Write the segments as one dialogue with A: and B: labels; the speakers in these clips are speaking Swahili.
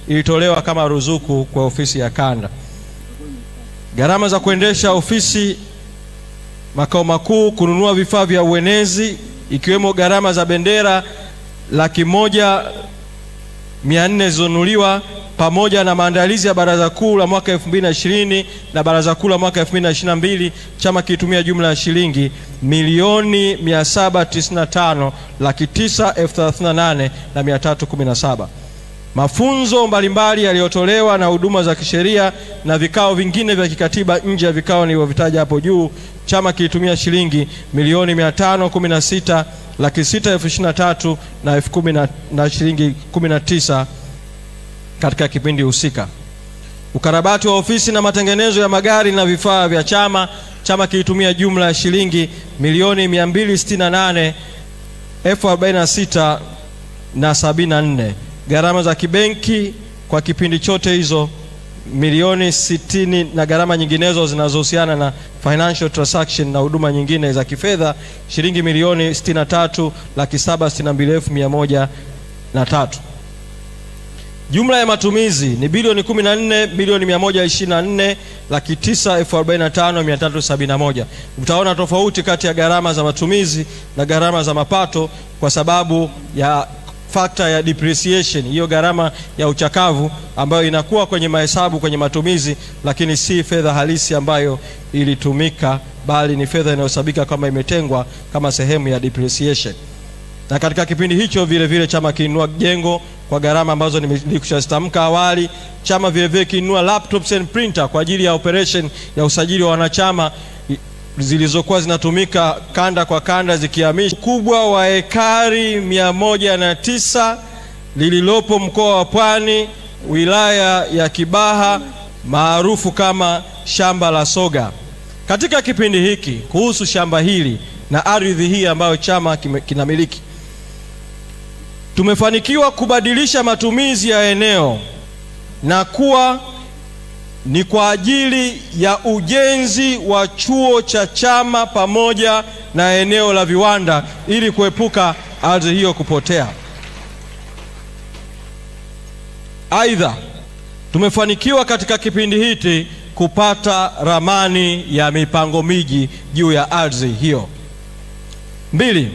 A: ilitolewa kama ruzuku kwa ofisi ya kanda. Gharama za kuendesha ofisi makao makuu, kununua vifaa vya uenezi ikiwemo gharama za bendera 1,400,000 zilizonunuliwa, pamoja na maandalizi ya baraza kuu la mwaka 2020 na baraza kuu la mwaka 2022, chama kilitumia jumla ya shilingi 1,795,938,317. Mafunzo mbalimbali yaliyotolewa na huduma za kisheria na vikao vingine vya kikatiba nje ya vikao nilivyovitaja hapo juu, chama kilitumia shilingi 1,516,623,010 na shilingi 19 katika kipindi husika. Ukarabati wa ofisi na matengenezo ya magari na vifaa vya chama kilitumia jumla ya shilingi 1,268,046,074. Gharama za kibenki kwa kipindi chote hizo 1,060,000, na gharama nyinginezo zinazohusiana na financial transaction na huduma nyingine za kifedha shilingi 1,63,762,103. Jumla ya matumizi ni bilioni 14,124,945,371. Utaona tofauti kati ya gharama za matumizi na gharama za mapato kwa sababu ya factor ya depreciation, hiyo gharama ya uchakavu ambayo inakuwa kwenye mahesabu kwenye matumizi, lakini si fedha halisi ambayo ilitumika, bali ni fedha inayosabika kama imetengwa kama sehemu ya depreciation. Na katika kipindi hicho vile vile chama kinunua jengo kwa gharama ambazo nilikushastamka awali. Chama vile vile kinunua laptops and printer kwa ajili ya operation ya usajili wa wanachama zilizokuwa zinatumika kanda kwa kanda zikihamishwa. Kubwa wa ekari 109 lililopo mkoa wa Pwani, wilaya ya Kibaha, maarufu kama shamba la Soga. Katika kipindi hiki, kuhusu shamba hili na ardhi hii ambayo chama kinamiliki, tumefanikiwa kubadilisha matumizi ya eneo na kuwa ni kwa ajili ya ujenzi wa chuo cha chama pamoja na eneo la viwanda ili kuepuka ardhi hiyo kupotea. Aidha, tumefanikiwa katika kipindi hiki kupata ramani ya mipango miji juu ya ardhi hiyo. 2.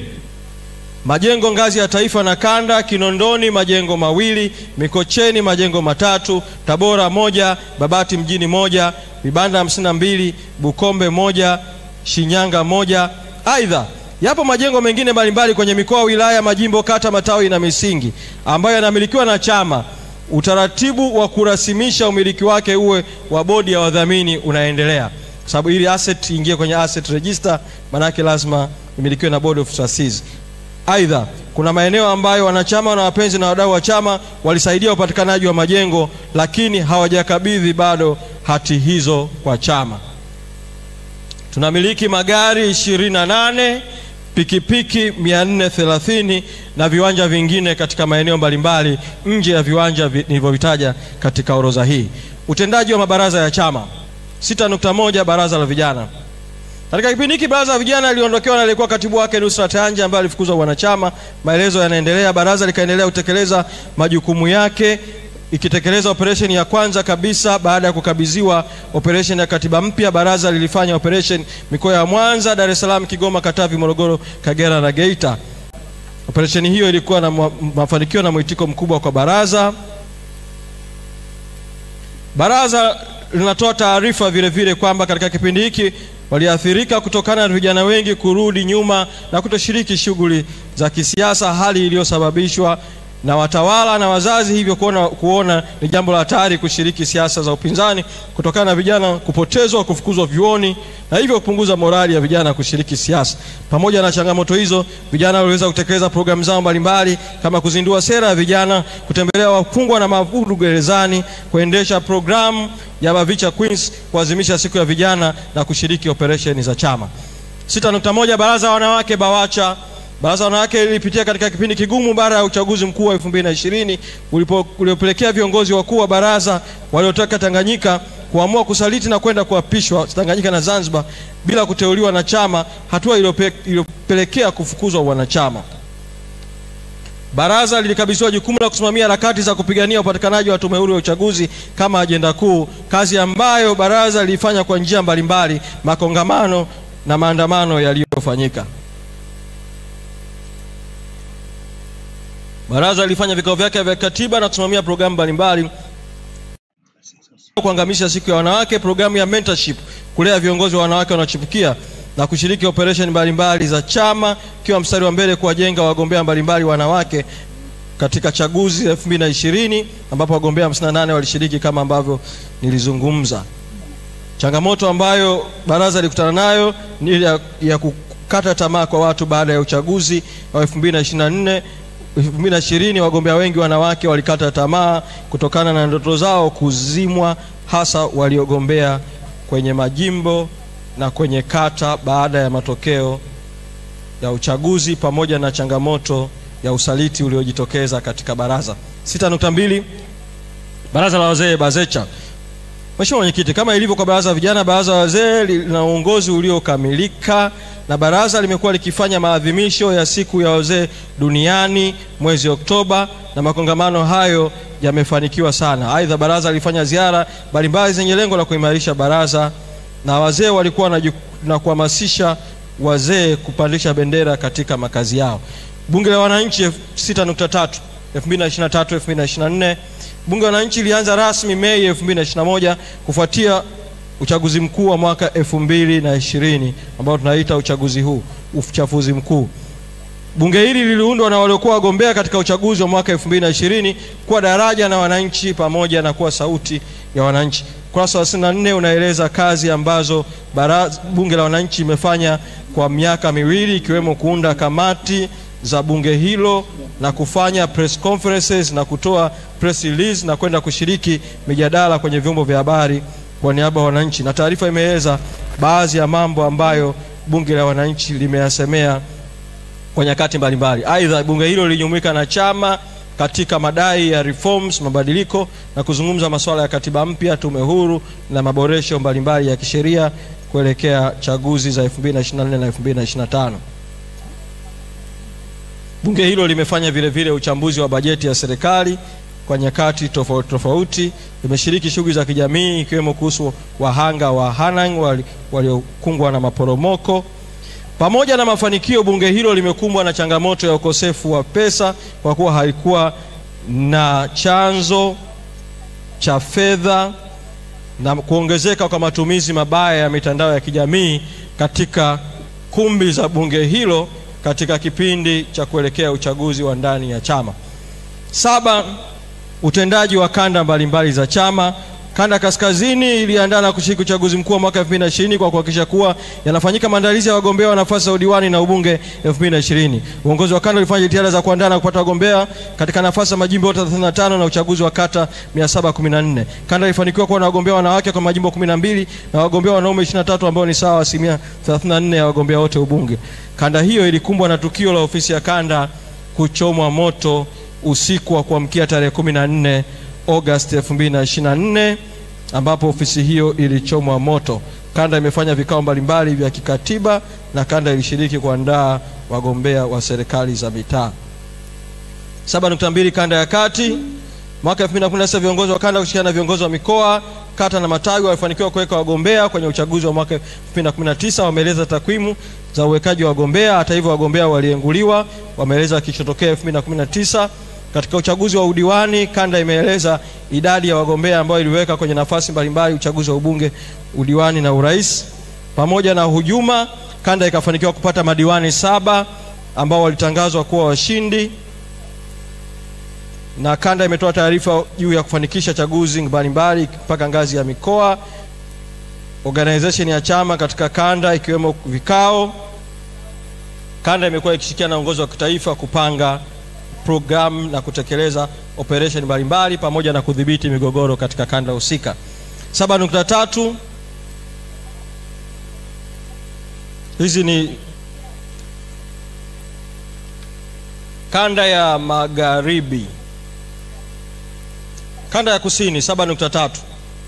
A: Majengo ngazi ya taifa na kanda: Kinondoni majengo 2, Mikocheni majengo 3, Tabora 1, Babati mjini 1, Vibanda 52, Bukombe 1, Shinyanga 1. Aidha, yapo majengo mengine mbalimbali kwenye mikoa, wilaya, majimbo, kata, matawi na misingi ambayo yanamilikiwa na chama. Utaratibu wa kurasimisha umiliki wake uwe wa bodi ya wadhamini unaendelea, sababu ili asset ingie kwenye asset register manake lazima imilikiwe na board of trustees. Aidha, kuna maeneo ambayo wanachama na wapenzi na wadau wa chama walisaidia upatikanaji wa majengo, lakini hawajakabidhi bado hati hizo kwa chama. Tunamiliki magari 28, pikipiki 430 na viwanja vingine katika maeneo mbalimbali nje ya viwanja nilivyovitaja katika orodha hii. Utendaji wa mabaraza ya chama: 6.1 baraza la vijana. Katika kipindi hiki baraza la vijana liliondokewa na aliyekuwa katibu wake Nusrat Anja ambaye alifukuzwa wanachama. Maelezo yanaendelea. Baraza likaendelea kutekeleza majukumu yake, ikitekeleza operation ya kwanza kabisa baada ya kukabidhiwa operation ya katiba mpya. Baraza lilifanya operation mikoa ya Mwanza, Dar es Salaam, Kigoma, Katavi, Morogoro, Kagera na Geita. Operation hiyo ilikuwa na mafanikio na mwitiko mkubwa kwa baraza. Baraza linatoa taarifa vile vile kwamba katika kipindi hiki waliathirika kutokana na vijana wengi kurudi nyuma na kutoshiriki shughuli za kisiasa, hali iliyosababishwa na watawala na wazazi, hivyo kuona ni jambo la hatari kushiriki siasa za upinzani kutokana na vijana kupotezwa, kufukuzwa vyuoni, na hivyo kupunguza morali ya vijana kushiriki siasa. Pamoja na changamoto hizo, vijana waliweza kutekeleza programu zao mbalimbali kama kuzindua sera ya vijana, kutembelea wafungwa na mavudu gerezani, kuendesha programu ya Bavicha Queens, kuadhimisha siku ya vijana na kushiriki operesheni za chama. 6.1 baraza la wanawake BAWACHA. Baraza la wanawake lilipitia katika kipindi kigumu baada ya uchaguzi mkuu wa 2020 uliopelekea viongozi wakuu wa baraza waliotoka Tanganyika kuamua kusaliti na kwenda kuapishwa Tanganyika na Zanzibar bila kuteuliwa na chama, hatua iliyopelekea kufukuzwa wanachama. Baraza lilikabidhiwa jukumu la kusimamia harakati za kupigania upatikanaji wa tume huru ya uchaguzi kama ajenda kuu, kazi ambayo baraza lilifanya kwa njia mbalimbali, makongamano na maandamano yaliyofanyika. Baraza lilifanya vikao vyake vya katiba na kusimamia programu mbalimbali, kuangamisha siku ya wanawake, programu ya mentorship kulea viongozi wa wanawake wanaochipukia, na kushiriki operation mbalimbali za chama kiwa mstari wa mbele kuwajenga wagombea mbalimbali wanawake katika chaguzi 2020 ambapo wagombea 58 walishiriki kama ambavyo nilizungumza. Changamoto ambayo baraza lilikutana nayo ni ya kukata tamaa kwa watu baada ya uchaguzi wa 2020. Wagombea wengi wanawake walikata tamaa kutokana na ndoto zao kuzimwa, hasa waliogombea kwenye majimbo na kwenye kata baada ya matokeo ya uchaguzi, pamoja na changamoto ya usaliti uliojitokeza katika baraza. 6.2 Baraza la wazee Bazecha. Mheshimiwa Mwenyekiti, kama ilivyo kwa baraza vijana, baraza la wazee lina uongozi uliokamilika na baraza limekuwa likifanya maadhimisho ya siku ya wazee duniani mwezi Oktoba, na makongamano hayo yamefanikiwa sana. Aidha, baraza lilifanya ziara mbalimbali zenye lengo la kuimarisha baraza, na wazee walikuwa na kuhamasisha wazee kupandisha bendera katika makazi yao. Bunge la wananchi 6.3 2023-2024. Bunge la wananchi lianza rasmi Mei 2021 kufuatia uchaguzi mkuu wa mwaka 2020 ambao tunaita uchafuzi mkuu. Bunge hili liliundwa na waliokuwa wagombea katika uchaguzi wa mwaka 2020 kuwa daraja na wananchi pamoja na kuwa sauti ya wananchi. Ukurasa wa 64 unaeleza kazi ambazo bunge la wananchi imefanya kwa miaka miwili, ikiwemo kuunda kamati za bunge hilo na kufanya press conferences na kutoa press release na kwenda kushiriki mijadala kwenye vyombo vya habari kwa niaba ya wananchi. Na taarifa imeeleza baadhi ya mambo ambayo bunge la wananchi limeyasemea kwa nyakati mbalimbali. Aidha, bunge hilo lilijumuika na chama katika madai ya reforms, mabadiliko, na kuzungumza masuala ya katiba mpya, tume huru na maboresho mbalimbali ya kisheria kuelekea chaguzi za 2024 na 2025. Bunge hilo limefanya vile vile uchambuzi wa bajeti ya serikali kwa nyakati tofauti. Limeshiriki shughuli za kijamii ikiwemo kuhusu wahanga wa Hanang waliokumbwa na maporomoko. Pamoja na mafanikio, bunge hilo limekumbwa na changamoto ya ukosefu wa pesa kwa kuwa haikuwa na chanzo cha fedha na kuongezeka kwa matumizi mabaya ya mitandao ya kijamii katika kumbi za bunge hilo katika kipindi cha kuelekea uchaguzi wa ndani ya chama. 7. Utendaji wa kanda mbalimbali za chama. Kanda kaskazini iliandaa na kushiriki uchaguzi mkuu wa mwaka 2020 kwa kuhakikisha kuwa yanafanyika maandalizi ya wagombea wa nafasi za udiwani na ubunge 2020. Uongozi wa kanda ulifanya jitihada za kuandaa na kupata wagombea katika nafasi za majimbo yote 35 na uchaguzi wa kata 714. Kanda ilifanikiwa kuwa na wagombea wanawake kwa majimbo 12 na wagombea wanaume 23 ambao ni sawa 34% ya wagombea wote ubunge. Kanda hiyo ilikumbwa na tukio la ofisi ya kanda kuchomwa moto usiku wa kuamkia tarehe 14 Agosti 2024 ambapo ofisi hiyo ilichomwa moto. Kanda imefanya vikao mbalimbali vya kikatiba na kanda ilishiriki kuandaa wagombea wa serikali za mitaa. 7.2 Kanda ya kati. Mwaka 2019 viongozi wa kanda kushirikiana na viongozi wa mikoa, kata na matawi walifanikiwa kuweka wagombea kwenye uchaguzi wa mwaka 2019. Wameeleza takwimu za uwekaji wa wagombea. Hata hivyo, wagombea walienguliwa, wameeleza kilichotokea 2019. Katika uchaguzi wa udiwani, kanda imeeleza idadi ya wagombea ambao iliweka kwenye nafasi mbalimbali uchaguzi wa ubunge, udiwani na urais. Pamoja na hujuma, kanda ikafanikiwa kupata madiwani 7 ambao walitangazwa kuwa washindi, na kanda imetoa taarifa juu ya kufanikisha chaguzi mbalimbali mpaka ngazi ya mikoa. Organization ya chama katika kanda ikiwemo vikao. Kanda imekuwa ikishirikiana na uongozi wa kitaifa kupanga programu na kutekeleza operation mbalimbali pamoja na kudhibiti migogoro katika kanda husika. 7.3 hizi ni kanda ya magharibi. Kanda ya kusini 7.3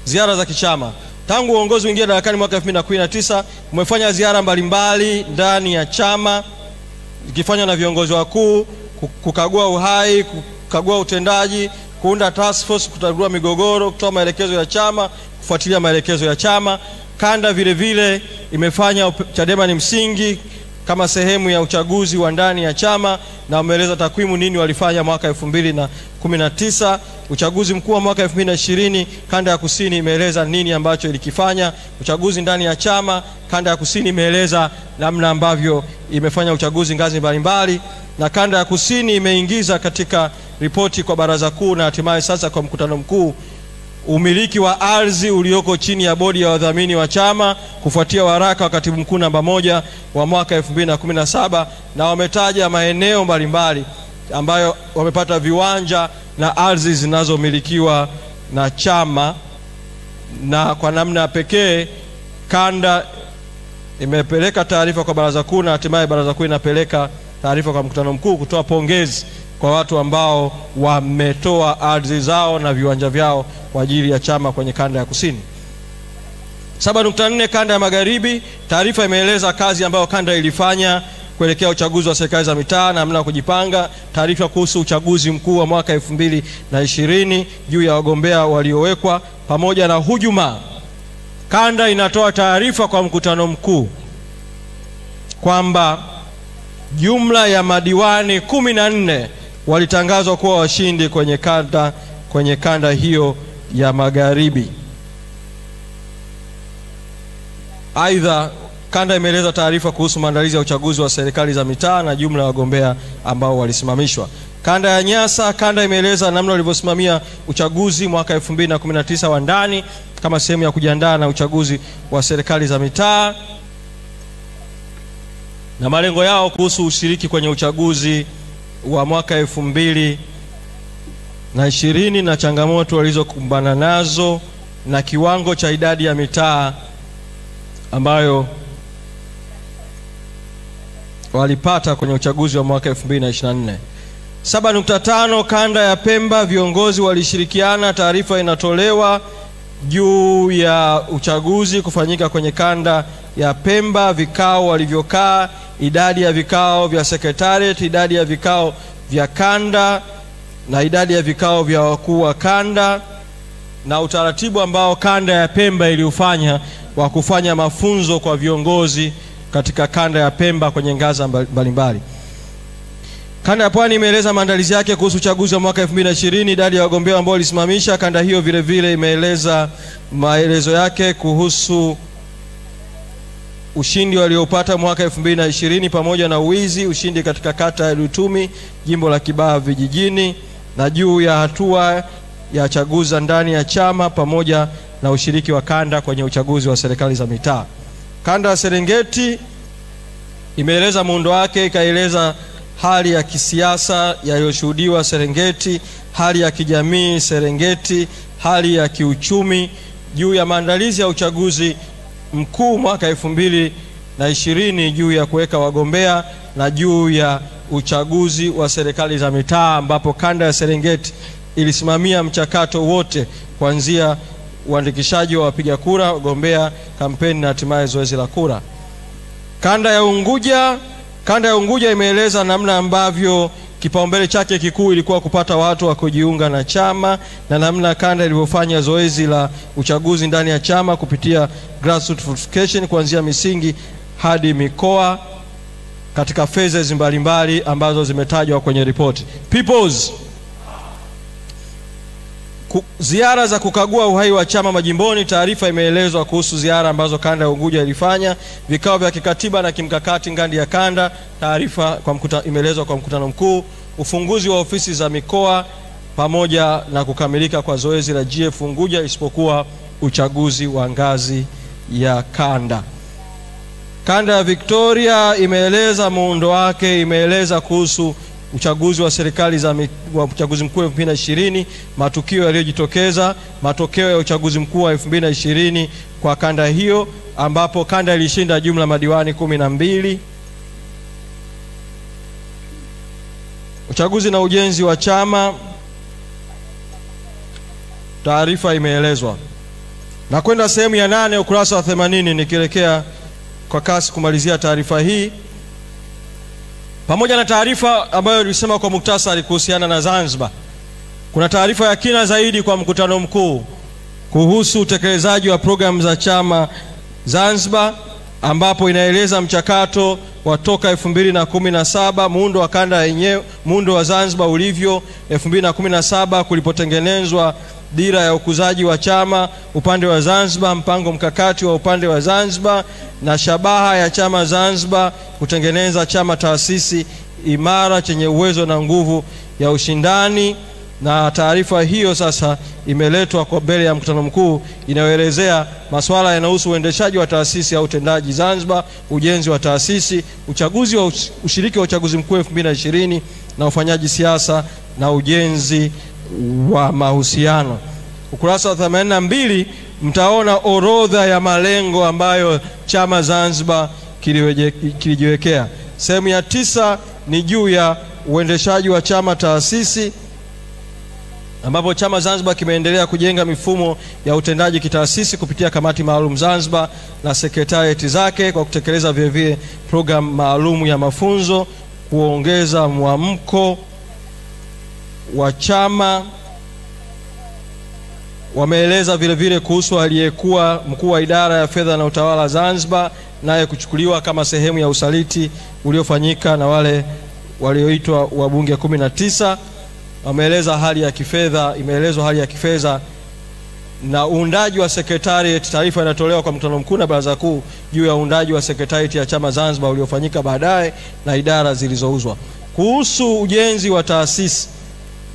A: ziara za kichama. Tangu uongozi uingia madarakani mwaka 2019 umefanya ziara mbalimbali ndani ya chama ikifanywa na viongozi wakuu kukagua uhai, kukagua utendaji, kuunda task force, kutatua migogoro, kutoa maelekezo ya chama, kufuatilia maelekezo ya chama. Kanda vile vile imefanya Chadema ni msingi kama sehemu ya uchaguzi wa ndani ya chama, na wameeleza takwimu nini walifanya mwaka 2019. Uchaguzi mkuu wa mwaka 2020, kanda ya kusini imeeleza nini ambacho ilikifanya. Uchaguzi ndani ya chama, kanda ya kusini imeeleza namna ambavyo imefanya uchaguzi ngazi mbalimbali, na kanda ya kusini imeingiza katika ripoti kwa baraza kuu na hatimaye sasa kwa mkutano mkuu umiliki wa ardhi ulioko chini ya bodi ya wadhamini wa chama kufuatia waraka wa katibu mkuu namba 1 wa mwaka 2017, na wametaja maeneo mbalimbali ambayo wamepata viwanja na ardhi zinazomilikiwa na chama. Na kwa namna pekee kanda imepeleka taarifa kwa baraza kuu na hatimaye baraza kuu inapeleka taarifa kwa mkutano mkuu kutoa pongezi kwa watu ambao wametoa ardhi zao na viwanja vyao kwa ajili ya chama kwenye kanda ya kusini. 7.4 kanda ya magharibi, taarifa imeeleza kazi ambayo kanda ilifanya kuelekea uchaguzi wa serikali za mitaa na namna kujipanga. Taarifa kuhusu uchaguzi mkuu wa mwaka 2020 juu ya wagombea waliowekwa pamoja na hujuma. Kanda inatoa taarifa kwa mkutano mkuu kwamba jumla ya madiwani 14 walitangazwa kuwa washindi kwenye kanda hiyo ya magharibi. Aidha, kanda imeeleza taarifa kuhusu maandalizi ya uchaguzi wa serikali za mitaa na jumla ya wagombea ambao walisimamishwa. Kanda ya Nyasa, kanda imeeleza namna walivyosimamia uchaguzi mwaka 2019 wa ndani kama sehemu ya kujiandaa na uchaguzi wa serikali za mitaa na malengo yao kuhusu ushiriki kwenye uchaguzi wa mwaka 2020 na changamoto walizokumbana nazo na kiwango cha idadi ya mitaa ambayo walipata kwenye uchaguzi wa mwaka 2024. 7.5 kanda ya Pemba, viongozi walishirikiana. Taarifa inatolewa juu ya uchaguzi kufanyika kwenye kanda ya Pemba, vikao walivyokaa, idadi ya vikao vya secretariat, idadi ya vikao vya kanda na idadi ya vikao vya wakuu wa kanda, na utaratibu ambao kanda ya Pemba iliufanya wa kufanya mafunzo kwa viongozi katika kanda ya Pemba kwenye ngazi mbalimbali. Kanda ya Pwani imeeleza maandalizi yake kuhusu uchaguzi wa mwaka 2020, idadi ya wagombea ambao walisimamisha. Kanda hiyo vile vile imeeleza maelezo yake kuhusu ushindi waliopata mwaka 2020 pamoja na ushindi katika kata ya Lutumi, jimbo la Kibaha vijijini, na juu ya hatua ya chaguzi ndani ya chama pamoja na ushiriki wa kanda kwenye uchaguzi wa serikali za mitaa. Kanda ya Serengeti imeeleza muundo wake, ikaeleza hali ya kisiasa yaliyoshuhudiwa Serengeti, hali ya kijamii Serengeti, hali ya kiuchumi, juu ya maandalizi ya uchaguzi mkuu mwaka 2020, juu ya kuweka wagombea na juu ya uchaguzi wa serikali za mitaa, ambapo kanda ya Serengeti ilisimamia mchakato wote kuanzia uandikishaji wa wapiga kura, wagombea, kampeni na hatimaye zoezi la kura. Kanda ya Unguja imeeleza namna ambavyo kipaumbele chake kikuu ilikuwa kupata watu wa kujiunga na chama na namna kanda ilivyofanya zoezi la uchaguzi ndani ya chama kupitia grassroots fortification kuanzia misingi hadi mikoa katika phases mbalimbali ambazo zimetajwa kwenye ripoti. Peoples, ziara za kukagua uhai wa chama majimboni. Taarifa imeelezwa kuhusu ziara ambazo kanda ya Unguja ilifanya, vikao vya kikatiba na kimkakati ngandi ya kanda. Taarifa imeelezwa kwa mkutano mkuu, ufunguzi wa ofisi za mikoa pamoja na kukamilika kwa zoezi la GF Unguja isipokuwa uchaguzi wa ngazi ya kanda. Kanda ya Victoria imeeleza muundo wake, imeeleza kuhusu uchaguzi wa serikali za uchaguzi mkuu 2020, matukio yaliyojitokeza, matokeo ya uchaguzi mkuu wa 2020 kwa kanda hiyo, ambapo kanda ilishinda jumla madiwani 12. Uchaguzi na ujenzi wa chama, taarifa imeelezwa. Na kwenda sehemu ya 8 ukurasa wa 80, nikielekea kwa kasi kumalizia taarifa hii. Pamoja na taarifa ambayo nilisema kwa muktasari kuhusiana na Zanzibar, kuna taarifa ya kina zaidi kwa mkutano mkuu kuhusu utekelezaji wa programu za chama Zanzibar, ambapo inaeleza mchakato wa toka 2017 muundo wa kanda yenyewe, muundo wa Zanzibar ulivyo 2017 kulipotengenezwa dira ya ukuzaji wa chama upande wa Zanzibar, mpango mkakati wa upande wa Zanzibar na shabaha ya chama Zanzibar kutengeneza chama taasisi imara chenye uwezo na nguvu ya ushindani. Na taarifa hiyo sasa imeletwa kwa mbele ya mkutano mkuu, inayoelezea masuala yanayohusu uendeshaji wa taasisi au utendaji Zanzibar, ujenzi wa taasisi, uchaguzi wa ushiriki wa uchaguzi mkuu 2020 na ufanyaji siasa na ujenzi wa mahusiano. Ukurasa wa 82 mtaona orodha ya malengo ambayo chama Zanzibar kilijiwekea. Sehemu ya 9 ni juu ya uendeshaji wa chama taasisi, ambapo chama Zanzibar kimeendelea kujenga mifumo ya utendaji kitaasisi kupitia kamati maalum Zanzibar na sekretarieti zake kwa kutekeleza vile programu maalum ya mafunzo, kuongeza mwamko wa chama. Wameeleza vile kuhusu aliyekuwa mkuu wa idara ya fedha na utawala Zanzibar, naye kuchukuliwa kama sehemu ya usaliti uliofanyika na wale walioitwa wabunge 19. Wameeleza hali ya kifedha, imeelezwa hali ya kifedha na uundaji wa secretariat. Taarifa inatolewa kwa mkutano mkuu na baraza kuu juu ya uundaji wa secretariat ya chama Zanzibar uliofanyika baadaye na idara zilizouzwa. Kuhusu ujenzi wa taasisi,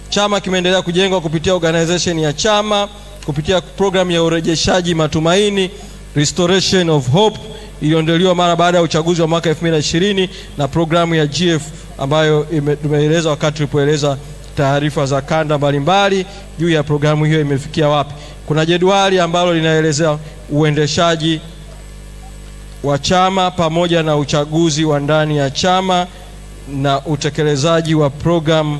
A: chama kimeendelea kujengwa kupitia organization ya chama, kupitia program ya urejeshaji matumaini, Restoration of Hope, iliyoandaliwa mara baada ya uchaguzi wa mwaka 2020, na programu ya GF ambayo tumeeleza wakati tulipoeleza taarifa za kanda mbalimbali juu ya programu hiyo imefikia wapi. Kuna jedwali ambalo linaelezea uendeshaji wa chama pamoja na uchaguzi wa ndani ya chama na utekelezaji wa programu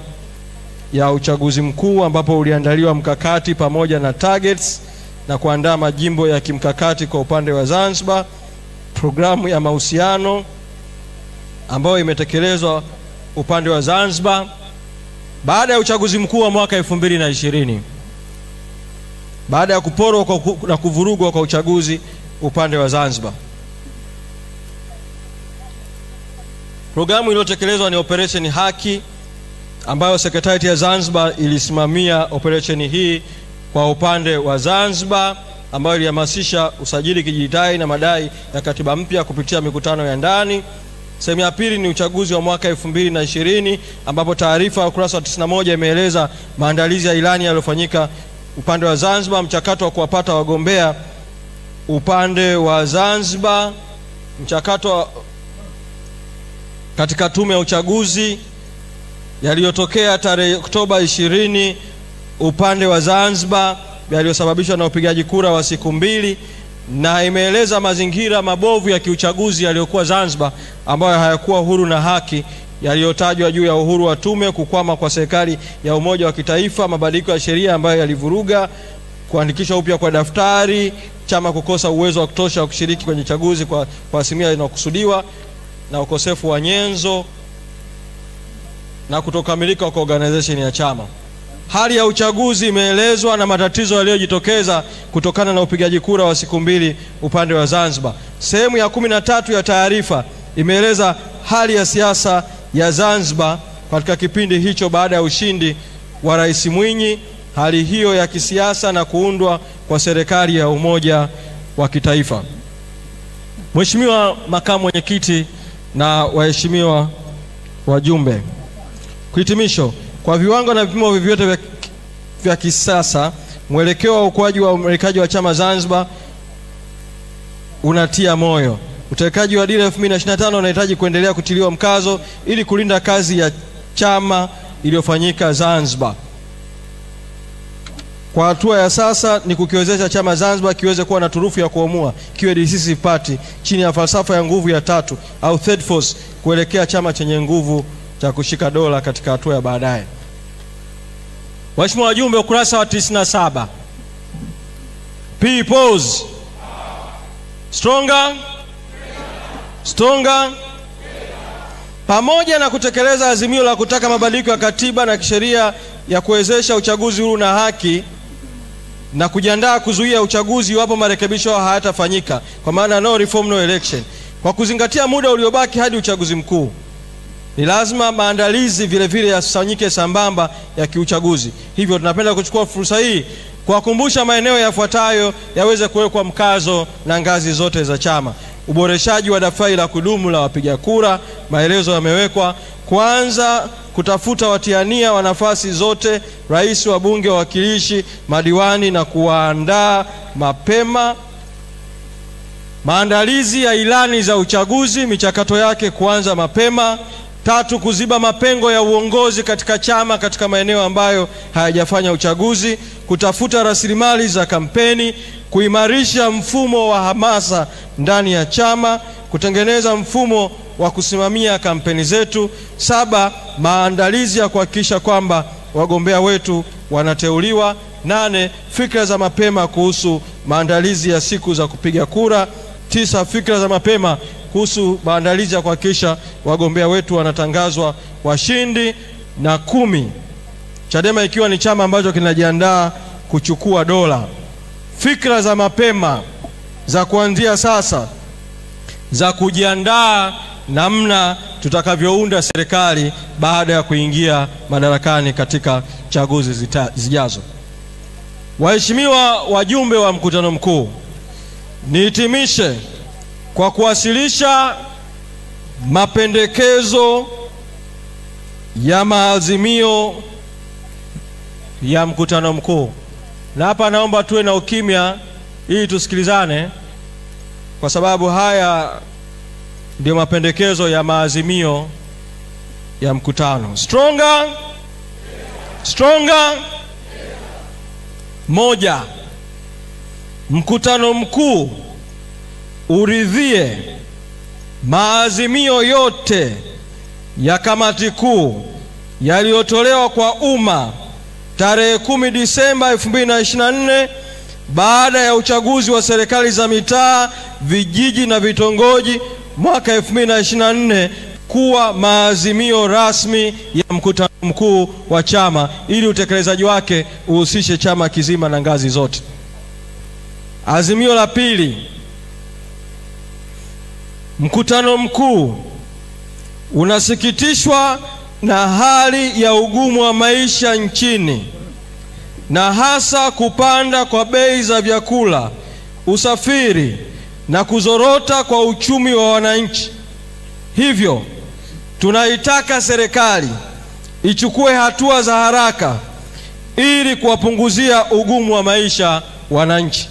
A: ya uchaguzi mkuu, ambapo uliandaliwa mkakati pamoja na targets na kuandaa majimbo ya kimkakati kwa upande wa Zanzibar. Programu ya mahusiano ambayo imetekelezwa upande wa Zanzibar baada ya uchaguzi mkuu wa mwaka 2020, baada ya kuporwa na kuvurugwa kwa uchaguzi upande wa Zanzibar. Programu iliyotekelezwa ni Operation Haki, ambayo sekretarieti ya Zanzibar ilisimamia operation hii kwa upande wa Zanzibar, ambayo ilihamasisha usajili kidijitali na madai ya katiba mpya kupitia mikutano ya ndani. Sehemu ya pili ni uchaguzi wa mwaka 2020, ambapo taarifa ya ukurasa wa 91 imeeleza maandalizi ya ilani yaliyofanyika upande wa Zanzibar, mchakato wa kuwapata wagombea upande wa Zanzibar, mchakato katika tume ya uchaguzi yaliyotokea tarehe Oktoba 20 upande wa Zanzibar yaliyosababishwa na upigaji kura wa siku 2, na imeeleza mazingira mabovu ya kiuchaguzi yaliyokuwa Zanzibar ambayo hayakuwa huru na haki, yaliyotajwa juu ya uhuru wa tume, kukwama kwa serikali ya umoja wa kitaifa, mabadiliko ya sheria ambayo yalivuruga kuandikishwa upya kwa daftari, chama kukosa uwezo wa kutosha wa kushiriki kwenye chaguzi kwa asilimia inayokusudiwa, na ukosefu wa nyenzo na kutokamilika kwa organization ya chama. Hali ya uchaguzi imeelezwa na matatizo yaliyojitokeza kutokana na upigaji kura wa siku 2 upande wa Zanzibar. Sehemu ya 13 ya taarifa imeeleza hali ya siasa ya Zanzibar katika kipindi hicho baada ya ushindi wa Rais Mwinyi, hali hiyo ya kisiasa na kuundwa kwa serikali ya umoja wa kitaifa. Mheshimiwa Makamu Mwenyekiti na waheshimiwa wajumbe, kuhitimisho, kwa viwango na vipimo vyote vya kisasa, mwelekeo wa ukuaji wa uimarikaji wa chama Zanzibar unatia moyo. Utekelezaji wa dira 2025 unahitaji kuendelea kutiliwa mkazo ili kulinda kazi ya chama iliyofanyika Zanzibar. Kwa hatua ya sasa ni kukiwezesha chama Zanzibar kiweze kuwa na turufu ya kuamua, kiwe decisive party chini ya falsafa ya nguvu ya tatu au third force, kuelekea chama chenye nguvu cha kushika dola katika hatua ya baadaye. Waheshimiwa wajumbe, ukurasa wa 97. Peoples stronger, stronger. Pamoja na kutekeleza azimio la kutaka mabadiliko ya katiba na kisheria ya kuwezesha uchaguzi huru na haki na kujiandaa kuzuia uchaguzi iwapo marekebisho hayatafanyika, kwa maana no reform no election, kwa kuzingatia muda uliobaki hadi uchaguzi mkuu, ni lazima maandalizi vile vile yasifanyike sambamba ya kiuchaguzi. Hivyo tunapenda kuchukua fursa hii kuwakumbusha maeneo yafuatayo yaweze kuwekwa mkazo na ngazi zote za chama. Uboreshaji wa daftari la kudumu la wapiga kura, maelezo yamewekwa. Kwanza, kutafuta watiania wa nafasi zote, rais, wabunge, wawakilishi, madiwani na kuwaandaa mapema. Maandalizi ya ilani za uchaguzi, michakato yake kuanza mapema. Tatu, kuziba mapengo ya uongozi katika chama katika maeneo ambayo hayajafanya uchaguzi. Kutafuta rasilimali za kampeni, kuimarisha mfumo wa hamasa ndani ya chama, kutengeneza mfumo wa kusimamia kampeni zetu. Saba, maandalizi ya kuhakikisha kwamba wagombea wetu wanateuliwa. Nane, fikra za mapema kuhusu maandalizi ya siku za kupiga kura. Tisa, fikra za mapema kuhusu maandalizi ya kuhakikisha wagombea wetu wanatangazwa washindi. Na 10, Chadema ikiwa ni chama ambacho kinajiandaa kuchukua dola, fikra za mapema za kuanzia sasa za kujiandaa namna tutakavyounda serikali baada ya kuingia madarakani katika chaguzi zijazo. Waheshimiwa wajumbe wa mkutano mkuu, nihitimishe kwa kuwasilisha mapendekezo ya maazimio ya mkutano mkuu. Na hapa naomba tuwe na ukimya ili tusikilizane, kwa sababu haya ndio mapendekezo ya maazimio ya mkutano. Stronger. Moja, mkutano mkuu uridhie maazimio yote ya kamati kuu yaliyotolewa kwa umma tarehe 10 Disemba 2024 baada ya uchaguzi wa serikali za mitaa, vijiji na vitongoji mwaka 2024 kuwa maazimio rasmi ya mkutano mkuu wa chama, ili utekelezaji wake uhusishe chama kizima na ngazi zote. Azimio la pili, mkutano mkuu unasikitishwa na hali ya ugumu wa maisha nchini na hasa kupanda kwa bei za vyakula, usafiri na kuzorota kwa uchumi wa wananchi. Hivyo tunaitaka serikali ichukue hatua za haraka ili kuwapunguzia ugumu wa maisha wananchi.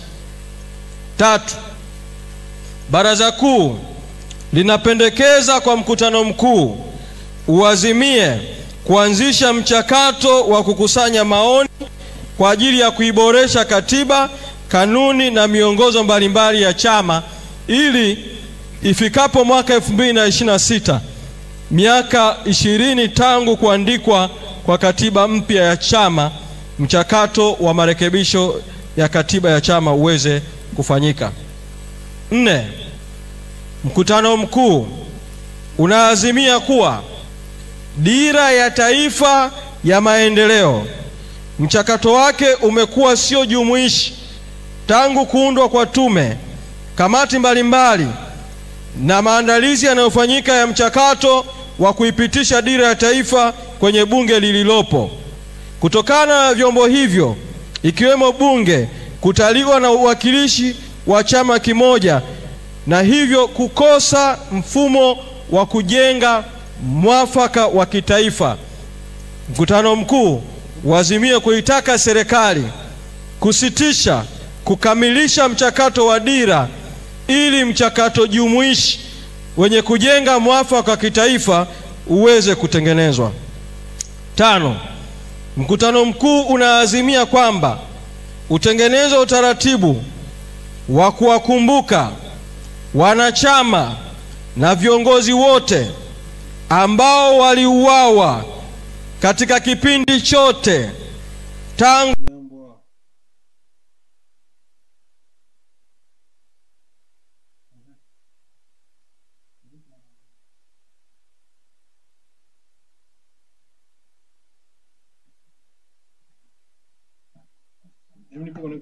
A: Tatu, Baraza Kuu linapendekeza kwa mkutano mkuu uazimie kuanzisha mchakato wa kukusanya maoni kwa ajili ya kuiboresha katiba, kanuni na miongozo mbalimbali ya chama, ili ifikapo mwaka 2026, miaka 20 tangu kuandikwa kwa katiba mpya ya chama, mchakato wa marekebisho ya katiba ya chama uweze kufanyika. 4, mkutano mkuu unaazimia kuwa dira ya taifa ya maendeleo, mchakato wake umekuwa sio jumuishi tangu kuundwa kwa tume, kamati mbalimbali na maandalizi yanayofanyika ya mchakato wa kuipitisha dira ya taifa kwenye bunge lililopo. Kutokana na vyombo hivyo ikiwemo bunge kutaliwa na uwakilishi wa chama kimoja, na hivyo kukosa mfumo wa kujenga mwafaka wa kitaifa, mkutano mkuu uazimie kuitaka serikali kusitisha kukamilisha mchakato wa dira ili mchakato jumuishi wenye kujenga mwafaka wa kitaifa uweze kutengenezwa. 5, mkutano mkuu unaazimia kwamba utengeneze utaratibu wa kuwakumbuka wanachama na viongozi wote ambao waliuawa katika kipindi chote tangu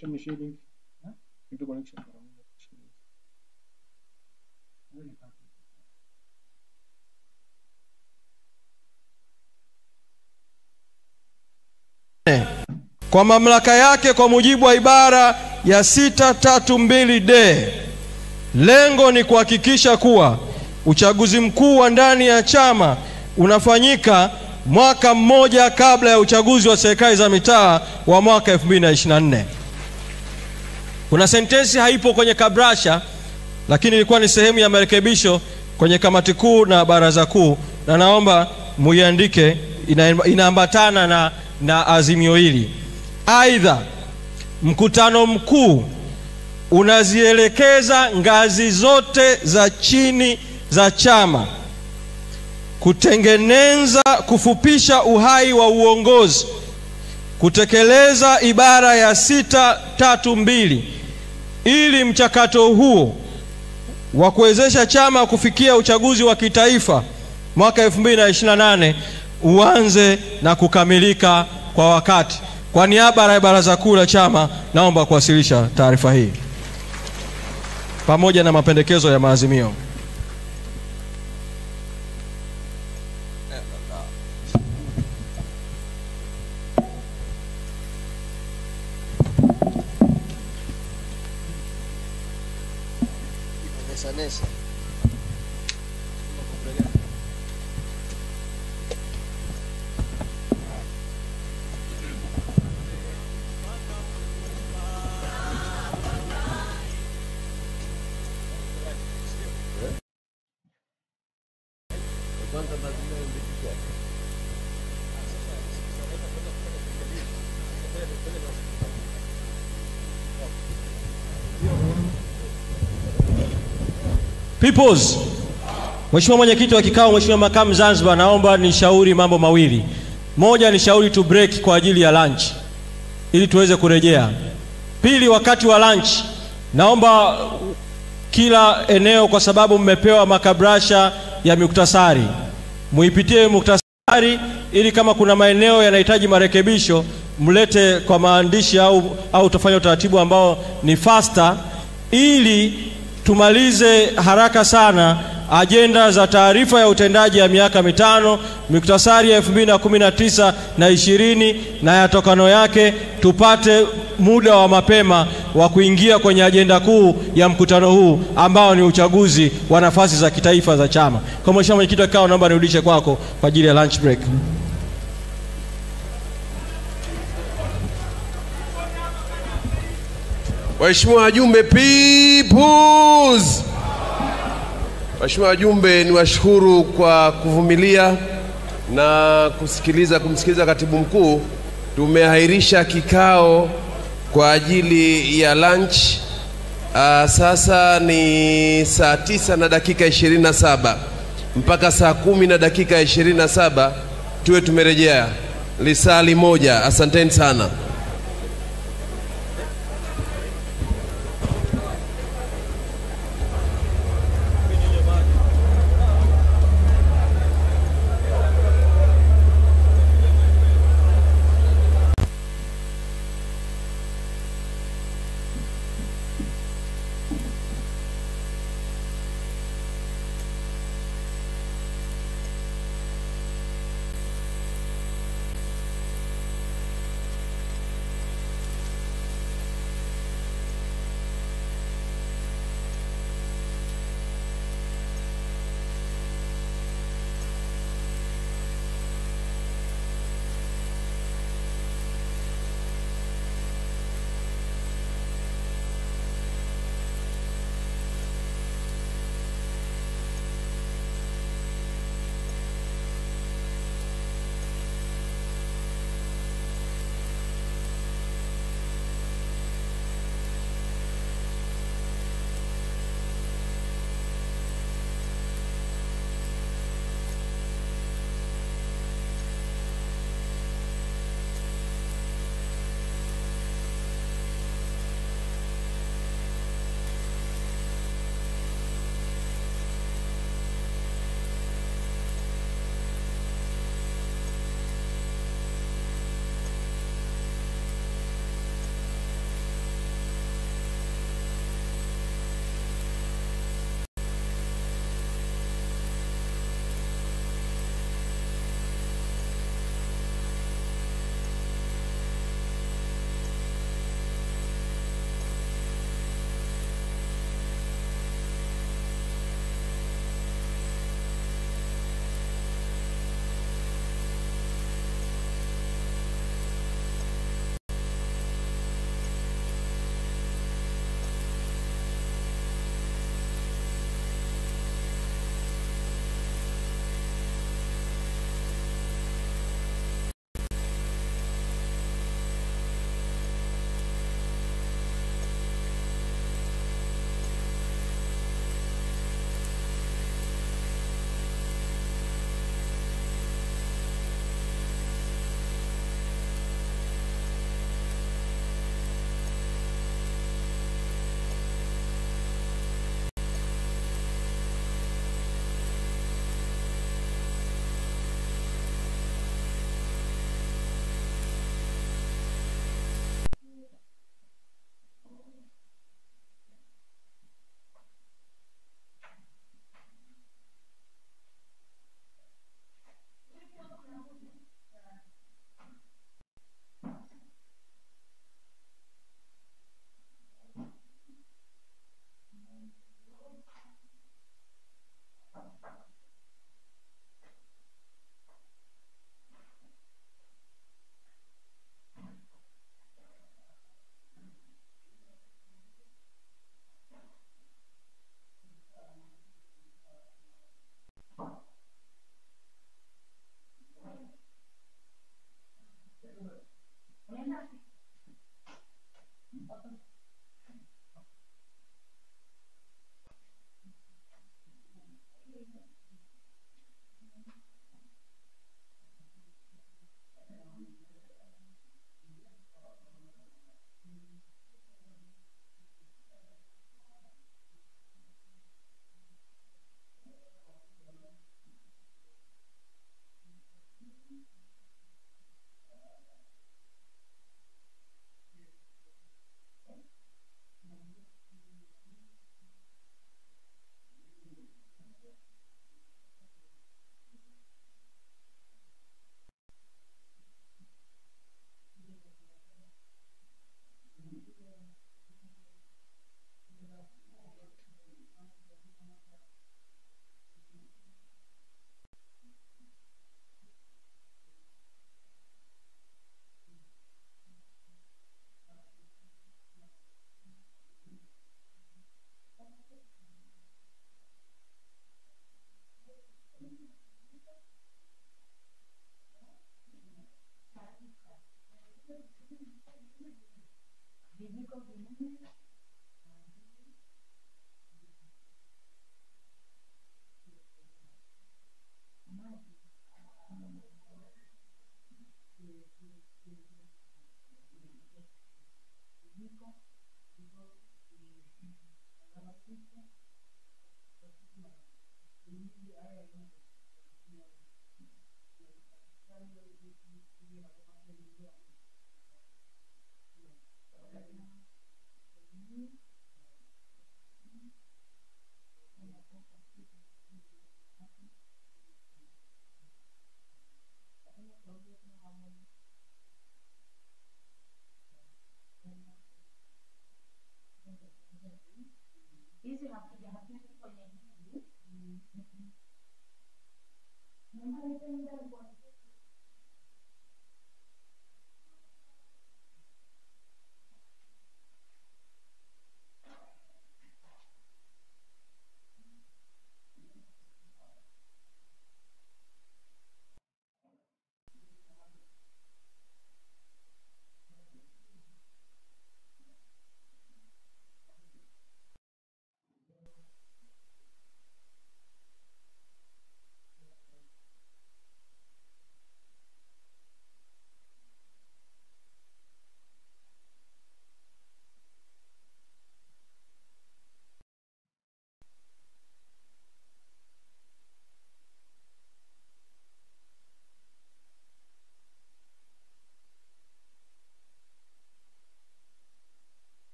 B: connection ni shading. Into connection.
A: Kwa mamlaka yake kwa mujibu wa ibara ya 632D, lengo ni kuhakikisha kuwa uchaguzi mkuu wa ndani ya chama unafanyika mwaka mmoja kabla ya uchaguzi wa serikali za mitaa wa mwaka 2024. Kuna sentensi haipo kwenye kabrasha, lakini ilikuwa ni sehemu ya marekebisho kwenye kamati kuu na baraza kuu, na naomba muiandike, inaambatana na azimio hili. Aidha, mkutano mkuu unazielekeza ngazi zote za chini za chama kufupisha uhai wa uongozi, kutekeleza ibara ya 632 ili mchakato huo wa kuwezesha chama kufikia uchaguzi wa kitaifa mwaka 2028 uanze na kukamilika kwa wakati. Kwa niaba ya baraza kuu la chama, naomba kuwasilisha taarifa hii pamoja na mapendekezo ya maazimio. Peoples. Mheshimiwa Mwenyekiti wa kikao, Mheshimiwa Makamu Zanzibar, naomba nishauri mambo mawili. Moja, nishauri tu break kwa ajili ya lunch ili tuweze kurejea. Pili, wakati wa lunch naomba kila eneo, kwa sababu mmepewa makabrasha ya muktasari, muipitie muktasari ili kama kuna maeneo yanahitaji marekebisho mlete kwa maandishi au tufanye utaratibu ambao ni faster, ili tumalize haraka sana agenda za taarifa ya utendaji ya miaka mitano, muktasari ya 2019 na 20 na yatokano yake, tupate muda wa mapema wa kuingia kwenye agenda kuu ya mkutano huu ambao ni uchaguzi wa nafasi za kitaifa za chama. Kwa Mheshimiwa Mwenyekiti wa kikao, naomba nirudishe kwako kwa ajili ya lunch break.
C: Waheshimiwa wajumbe, Peoples. Waheshimiwa wajumbe, niwashukuru kwa kuvumilia na kumsikiliza katibu mkuu. Tumeahirisha kikao kwa ajili ya lunch. Sasa ni saa 9 na dakika 27 mpaka saa 10 na dakika 27 tuwe tumerejea lisali moja. Asanteni sana.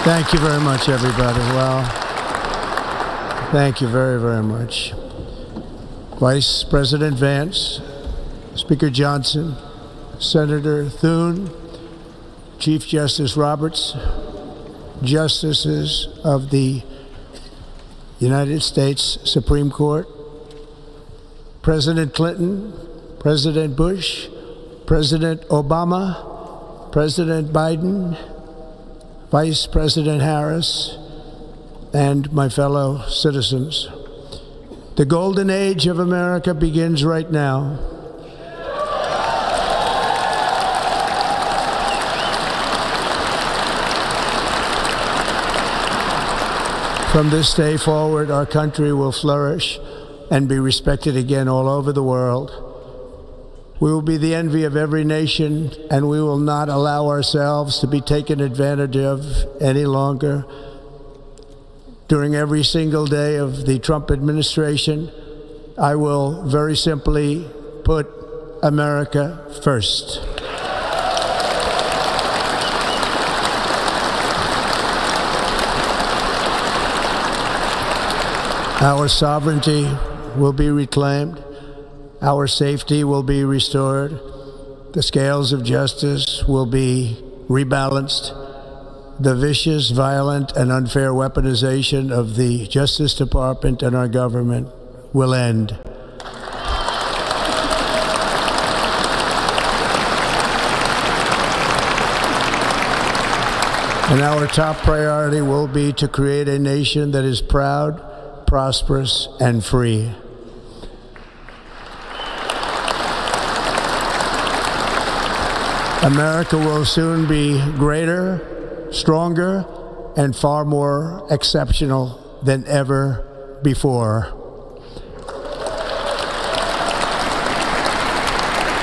D: Thank you very much, everybody. Well, thank you very, very much. Vice President Vance, Speaker Johnson, Senator Thune, Chief Justice Roberts, Justices of the United States Supreme Court, President Clinton, President Bush, President Obama, President Biden, Vice President Harris, and my fellow citizens. The golden age of America begins right now. From this day forward, our country will flourish and be respected again all over the world. We will be the envy of every nation, and we will not allow ourselves to be taken advantage of any longer. During every single day of the Trump administration, I will very simply put America first. Our sovereignty will be reclaimed. Our safety will be restored. The scales of justice will be rebalanced. The vicious, violent, and unfair weaponization of the Justice Department and our government will end. And our top priority will be to create a nation that is proud, prosperous, and free. America will soon be greater, stronger, and far more exceptional than ever before.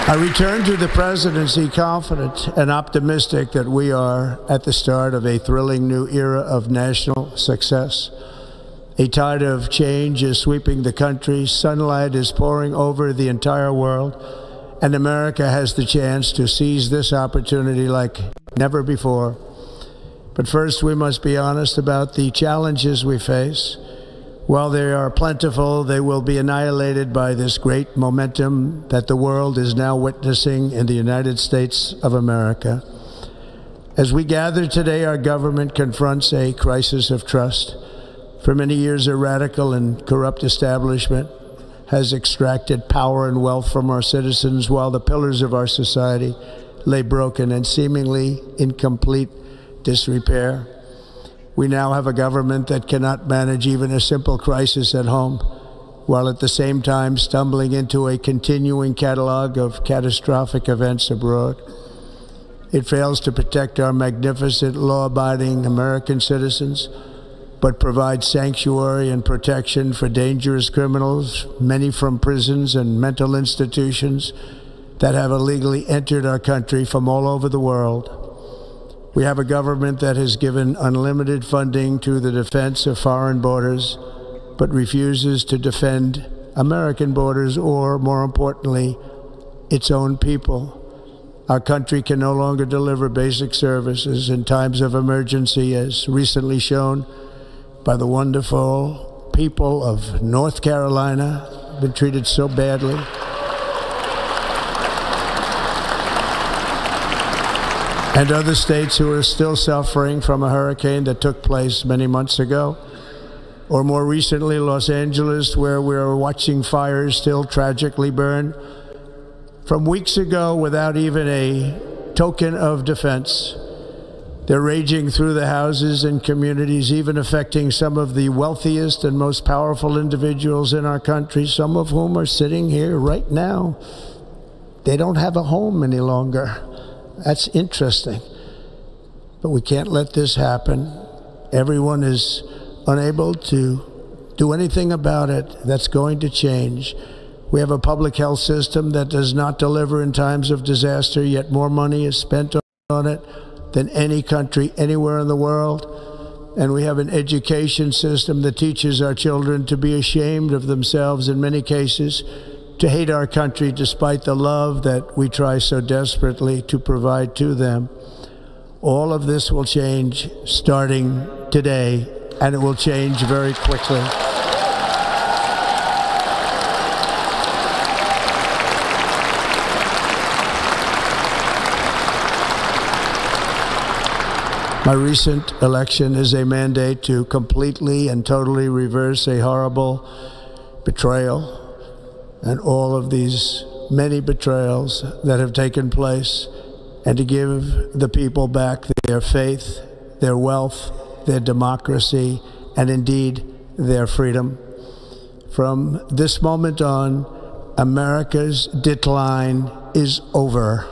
D: I return to the presidency confident and optimistic that we are at the start of a thrilling new era of national success. A tide of change is sweeping the country. Sunlight is pouring over the entire world. And America has the chance to seize this opportunity like never before. But first, we must be honest about the challenges we face. While they are plentiful, they will be annihilated by this great momentum that the world is now witnessing in the United States of America. As we gather today, our government confronts a crisis of trust. For many years, a radical and corrupt establishment has extracted power and wealth from our citizens while the pillars of our society lay broken and seemingly in complete disrepair. We now have a government that cannot manage even a simple crisis at home, while at the same time stumbling into a continuing catalog of catastrophic events abroad. It fails to protect our magnificent, law-abiding American citizens, but provides sanctuary and protection for dangerous criminals, many from prisons and mental institutions that have illegally entered our country from all over the world. We have a government that has given unlimited funding to the defense of foreign borders, but refuses to defend American borders or, more importantly, its own people. Our country can no longer deliver basic services in times of emergency, as recently shown by the wonderful people of North Carolina, been treated so badly. And other states who are still suffering from a hurricane that took place many months ago. Or more recently, Los Angeles, where we're watching fires still tragically burn from weeks ago without even a token of defense. They're raging through the houses and communities, even affecting some of the wealthiest and most powerful individuals in our country, some of whom are sitting here right now. They don't have a home any longer. That's interesting. But we can't let this happen. Everyone is unable to do anything about it. That's going to change. We have a public health system that does not deliver in times of disaster, yet more money is spent on it than any country anywhere in the world. And we have an education system that teaches our children to be ashamed of themselves in many cases, to hate our country despite the love that we try so desperately to provide to them. All of this will change starting today, and it will change very quickly. My recent election is a mandate to completely and totally reverse a horrible betrayal and all of these many betrayals that have taken place, and to give the people back their faith, their wealth, their democracy, and indeed their freedom. From this moment on, America's decline is over.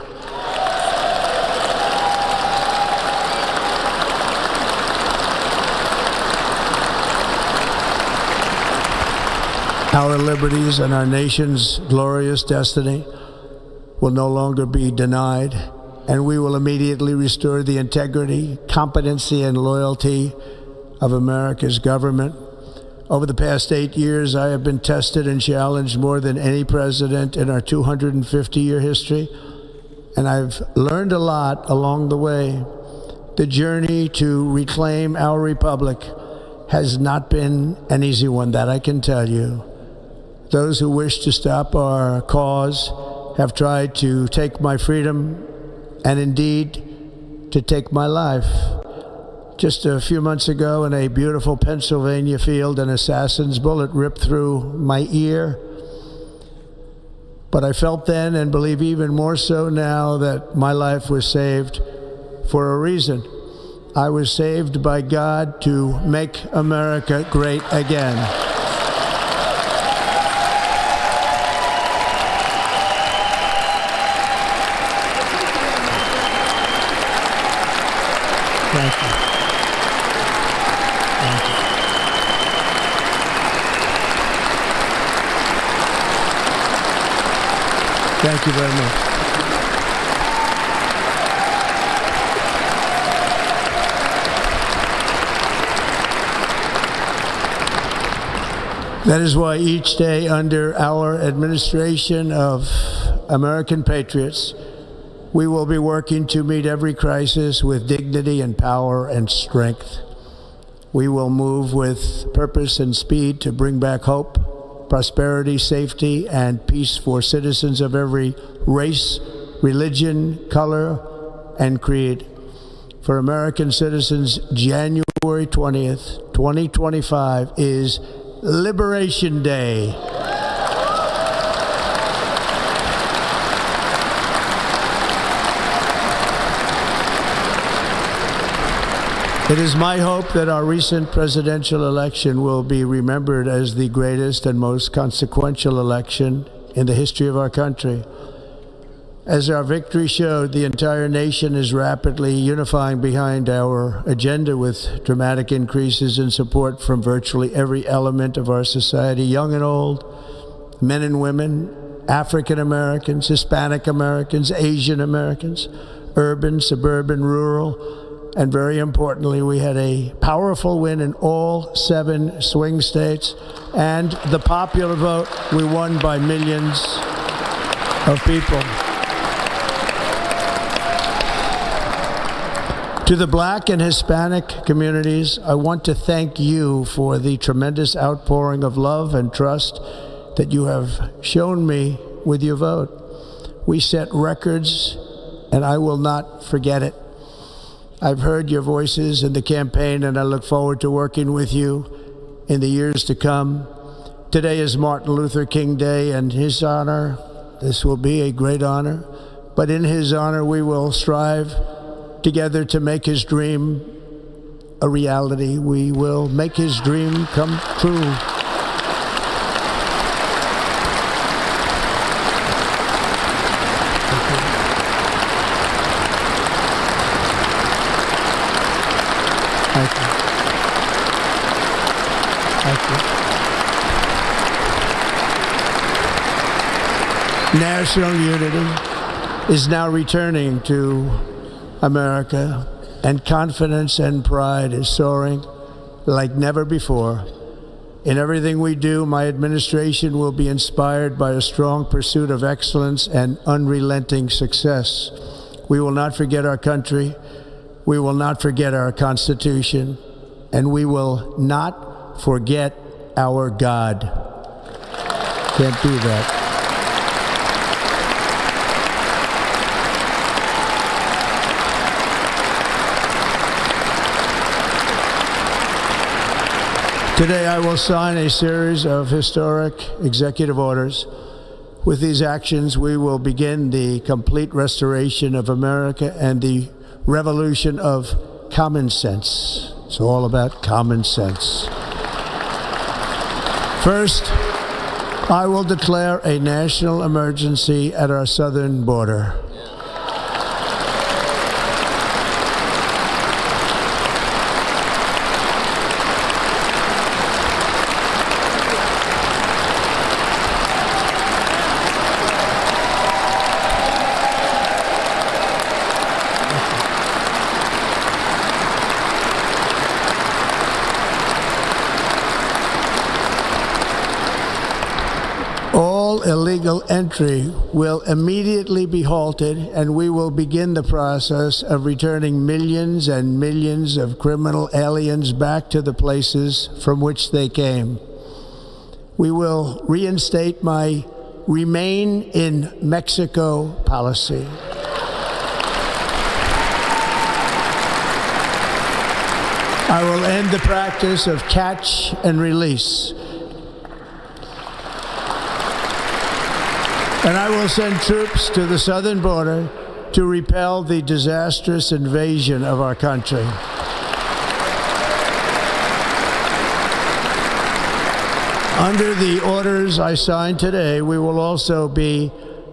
D: Our liberties and our nation's glorious destiny will no longer be denied, and we will immediately restore the integrity, competency, and loyalty of America's government. Over the past 8 years, I have been tested and challenged more than any president in our 250-year history, and I've learned a lot along the way. The journey to reclaim our republic has not been an easy one, that I can tell you. Those who wish to stop our cause have tried to take my freedom and indeed to take my life. Just a few months ago in a beautiful Pennsylvania field, an assassin's bullet ripped through my ear. But I felt then, and believe even more so now, that my life was saved for a reason. I was saved by God to make America great again. Thank you. Thank you. Thank you very much. That is why each day under our administration of American patriots, we will be working to meet every crisis with dignity and power and strength. We will move with purpose and speed to bring back hope, prosperity, safety, and peace for citizens of every race, religion, color, and creed. For American citizens, January 20th, 2025 is Liberation Day. It is my hope that our recent presidential election will be remembered as the greatest and most consequential election in the history of our country. As our victory showed, the entire nation is rapidly unifying behind our agenda with dramatic increases in support from virtually every element of our society, young and old, men and women, African Americans, Hispanic Americans, Asian Americans, urban, suburban, rural, and very importantly, we had a powerful win in all 7 swing states, and the popular vote, we won by millions of people. To the Black and Hispanic communities, I want to thank you for the tremendous outpouring of love and trust that you have shown me with your vote. We set records, and I will not forget it. I've heard your voices in the campaign, and I look forward to working with you in the years to come. Today is Martin Luther King Day, and his honor, this will be a great honor, but in his honor we will strive together to make his dream a reality. We will make his dream come true. Thank you. Thank you. National unity is now returning to America, and confidence and pride is soaring like never before. In everything we do, my administration will be inspired by a strong pursuit of excellence and unrelenting success. We will not forget our country. We will not forget our Constitution, and we will not forget our God. Can't do that. Today I will sign a series of historic executive orders. With these actions, we will begin the complete restoration of America and the revolution of common sense. It's all about common sense. First, I will declare a national emergency at our southern border. Illegal entry will immediately be halted, and we will begin the process of returning millions and millions of criminal aliens back to the places from which they came. We will reinstate my Remain in Mexico policy. I will end the practice of catch and release. And I will send troops to the southern border to repel the disastrous invasion of our country. Under the orders I signed today, we will also be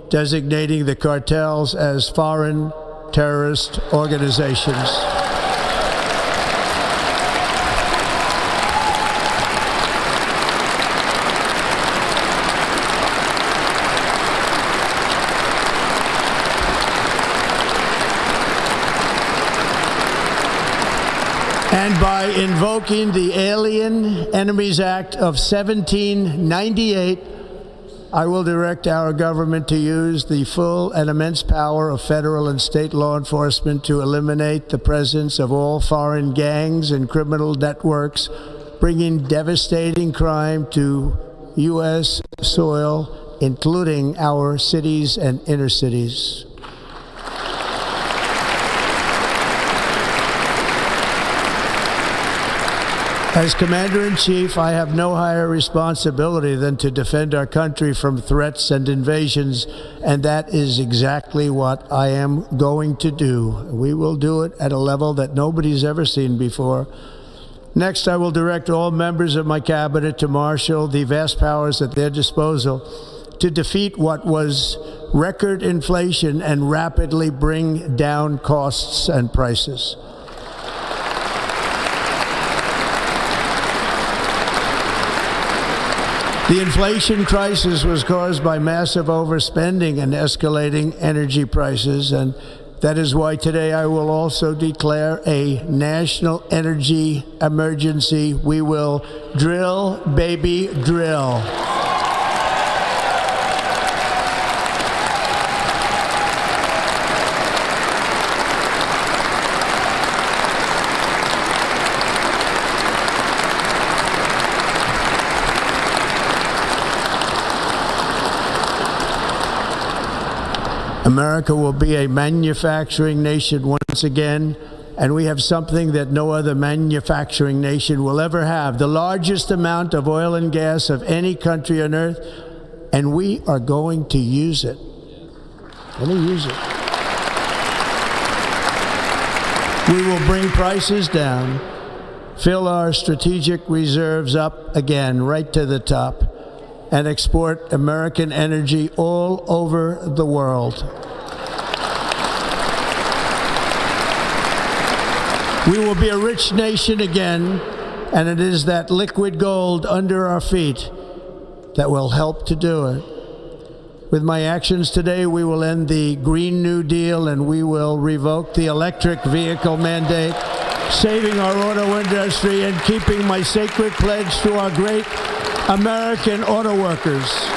D: designating the cartels as foreign terrorist organizations. And by invoking the Alien Enemies Act of 1798, I will direct our government to use the full and immense power of federal and state law enforcement to eliminate the presence of all foreign gangs and criminal networks, bringing devastating crime to U.S. soil, including our cities and inner cities. As Commander-in-Chief, I have no higher responsibility than to defend our country from threats and invasions, and that is exactly what I am going to do. We will do it at a level that nobody's ever seen before. Next, I will direct all members of my cabinet to marshal the vast powers at their disposal to defeat what was record inflation and rapidly bring down costs and prices. The inflation crisis was caused by massive overspending and escalating energy prices, and that is why today I will also declare a national energy emergency. We will drill, baby, drill. America will be a manufacturing nation once again, and we have something that no other manufacturing nation will ever have, the largest amount of oil and gas of any country on earth, and we are going to use it. We will bring prices down, fill our strategic reserves up again, right to the top, and export American energy all over the world. We will be a rich nation again, and it is that liquid gold under our feet that will help to do it. With my actions today, we will end the Green New Deal, and we will revoke the electric vehicle mandate, saving our auto industry and keeping my sacred pledge to our great American auto workers.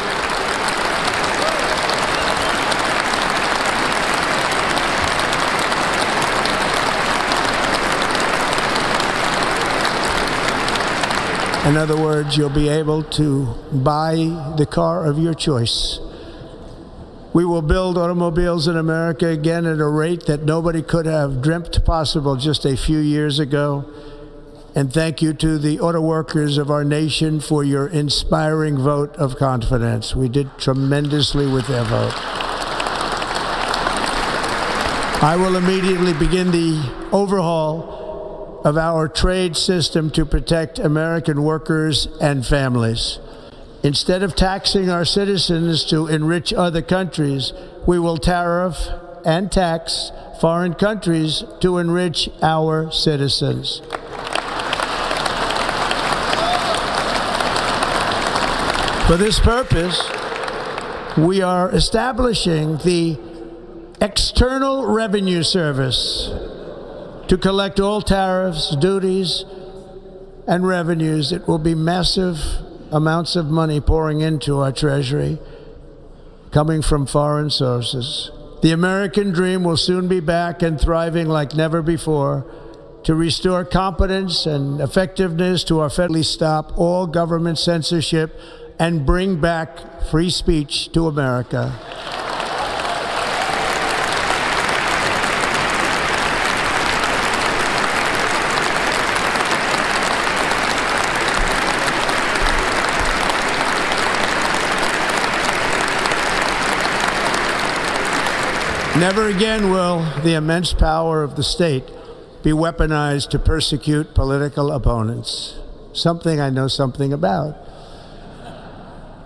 D: In other words, you'll be able to buy the car of your choice. We will build automobiles in America again at a rate that nobody could have dreamt possible just a few years ago. And thank you to the auto workers of our nation for your inspiring vote of confidence. We did tremendously with their vote. I will immediately begin the overhaul of our trade system to protect American workers and families. Instead of taxing our citizens to enrich other countries, we will tariff and tax foreign countries to enrich our citizens. For this purpose, we are establishing the External Revenue Service to collect all tariffs, duties, and revenues. It will be massive amounts of money pouring into our treasury, coming from foreign sources. The American dream will soon be back and thriving like never before. To restore competence and effectiveness to our federally stop all government censorship and bring back free speech to America. Never again will the immense power of the state be weaponized to persecute political opponents. Something I know something about.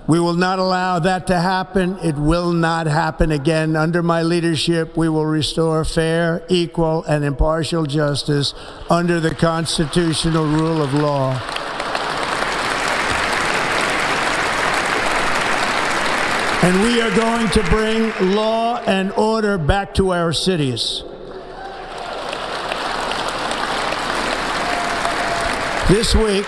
D: We will not allow that to happen. It will not happen again. Under my leadership, we will restore fair, equal, and impartial justice under the constitutional rule of law. And we are going to bring law and order back to our cities. This week,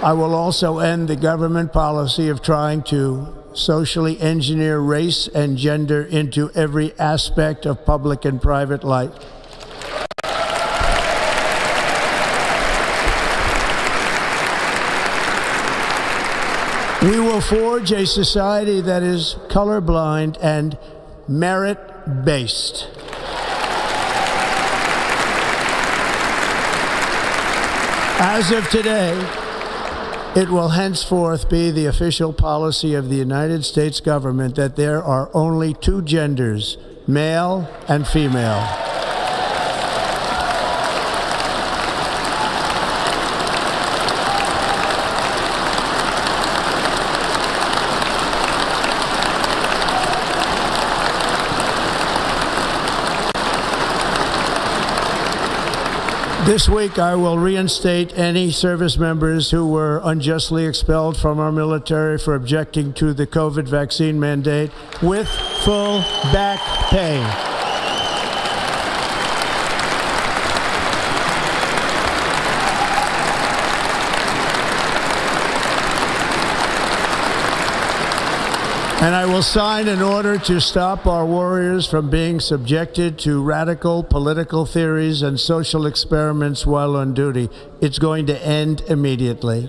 D: I will also end the government policy of trying to socially engineer race and gender into every aspect of public and private life. We will forge a society that is colorblind and merit-based. As of today, it will henceforth be the official policy of the United States government that there are only two genders, male and female. This week, I will reinstate any service members who were unjustly expelled from our military for objecting to the COVID vaccine mandate with full back pay. And I will sign an order to stop our warriors from being subjected to radical political theories and social experiments while on duty. It's going to end immediately.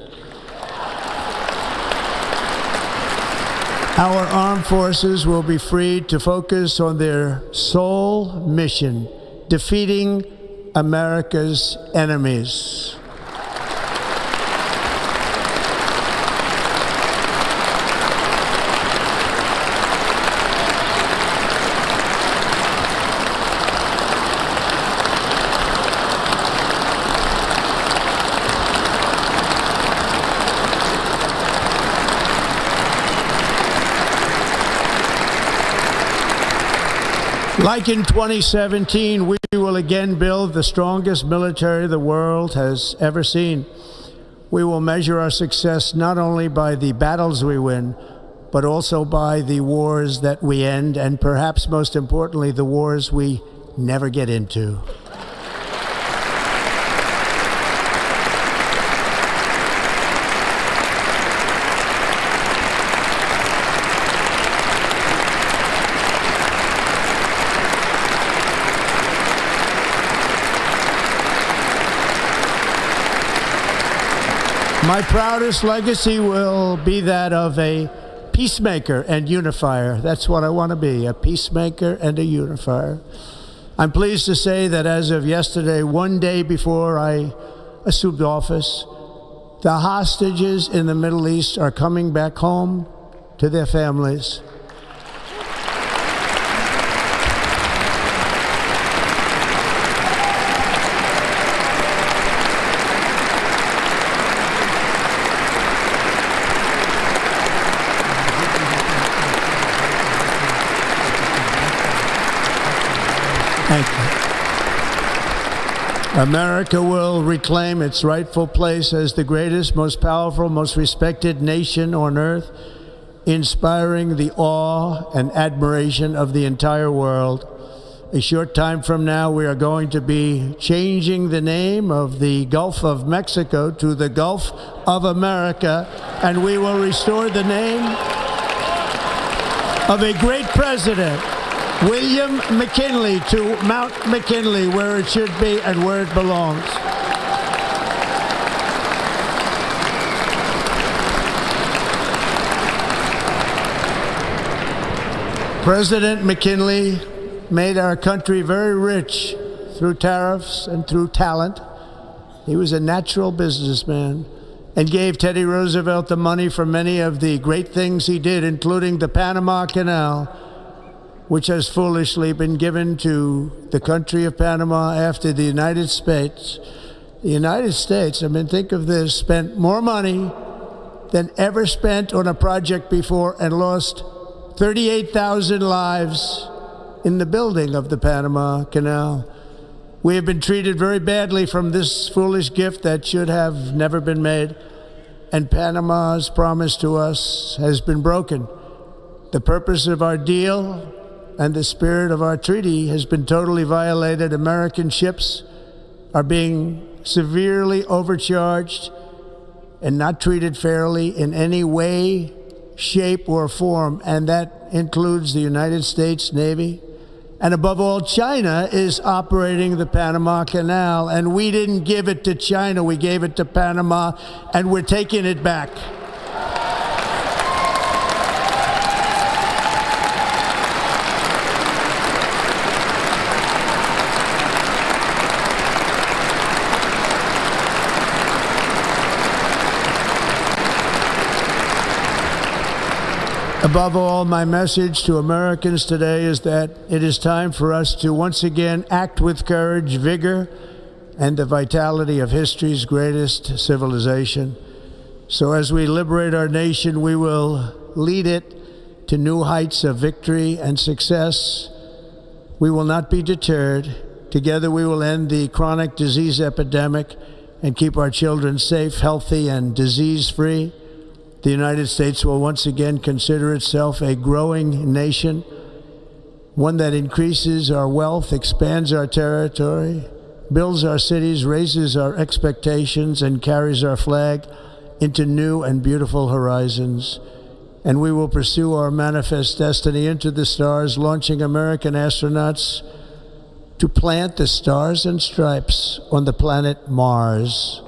D: Our armed forces will be freed to focus on their sole mission, defeating America's enemies. Like in 2017, we will again build the strongest military the world has ever seen. We will measure our success not only by the battles we win, but also by the wars that we end, and perhaps most importantly, the wars we never get into. My proudest legacy will be that of a peacemaker and unifier. That's what I want to be, a peacemaker and a unifier. I'm pleased to say that as of yesterday, one day before I assumed office, the hostages in the Middle East are coming back home to their families. Thank you. America will reclaim its rightful place as the greatest, most powerful, most respected nation on earth, inspiring the awe and admiration of the entire world. A short time from now, we are going to be changing the name of the Gulf of Mexico to the Gulf of America, and we will restore the name of a great president, William McKinley, to Mount McKinley, where it should be and where it belongs. President McKinley made our country very rich through tariffs and through talent. He was a natural businessman and gave Teddy Roosevelt the money for many of the great things he did, including the Panama Canal, which has foolishly been given to the country of Panama after the United States. The United States, I mean, think of this, spent more money than ever spent on a project before and lost 38,000 lives in the building of the Panama Canal. We have been treated very badly from this foolish gift that should have never been made, and Panama's promise to us has been broken. The purpose of our deal and the spirit of our treaty has been totally violated. American ships are being severely overcharged and not treated fairly in any way, shape, or form, and that includes the United States Navy. And above all, China is operating the Panama Canal, and we didn't give it to China, we gave it to Panama, and we're taking it back. Above all, my message to Americans today is that it is time for us to once again act with courage, vigor, and the vitality of history's greatest civilization. So as we liberate our nation, we will lead it to new heights of victory and success. We will not be deterred. Together we will end the chronic disease epidemic and keep our children safe, healthy, and disease-free. The United States will once again consider itself a growing nation, one that increases our wealth, expands our territory, builds our cities, raises our expectations, and carries our flag into new and beautiful horizons. And we will pursue our manifest destiny into the stars, launching American astronauts to plant the stars and stripes on the planet Mars.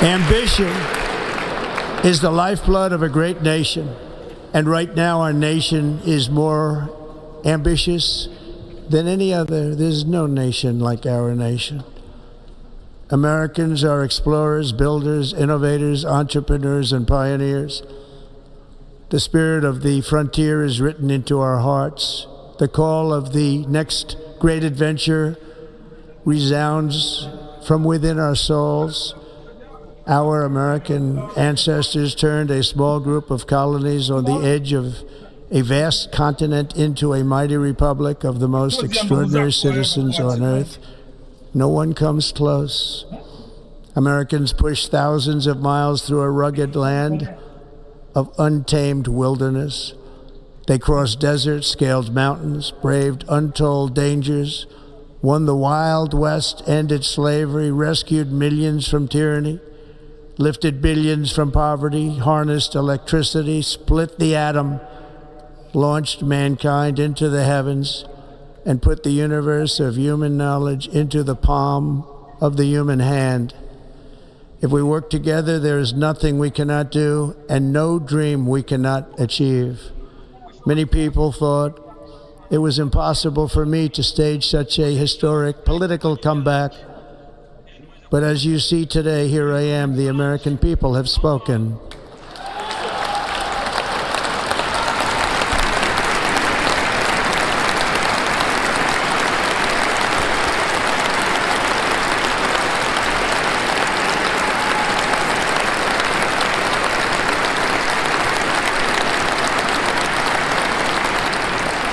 D: Ambition is the lifeblood of a great nation, and right now our nation is more ambitious than any other. There's no nation like our nation. Americans are explorers, builders, innovators, entrepreneurs, and pioneers. The spirit of the frontier is written into our hearts. The call of the next great adventure resounds from within our souls. Our American ancestors turned a small group of colonies on the edge of a vast continent into a mighty republic of the most extraordinary citizens on earth. No one comes close. Americans pushed thousands of miles through a rugged land of untamed wilderness. They crossed deserts, scaled mountains, braved untold dangers, won the Wild West, ended slavery, rescued millions from tyranny, lifted billions from poverty, harnessed electricity, split the atom, launched mankind into the heavens, and put the universe of human knowledge into the palm of the human hand. If we work together, there is nothing we cannot do and no dream we cannot achieve. Many people thought it was impossible for me to stage such a historic political comeback. But as you see today, here I am. The American people have spoken.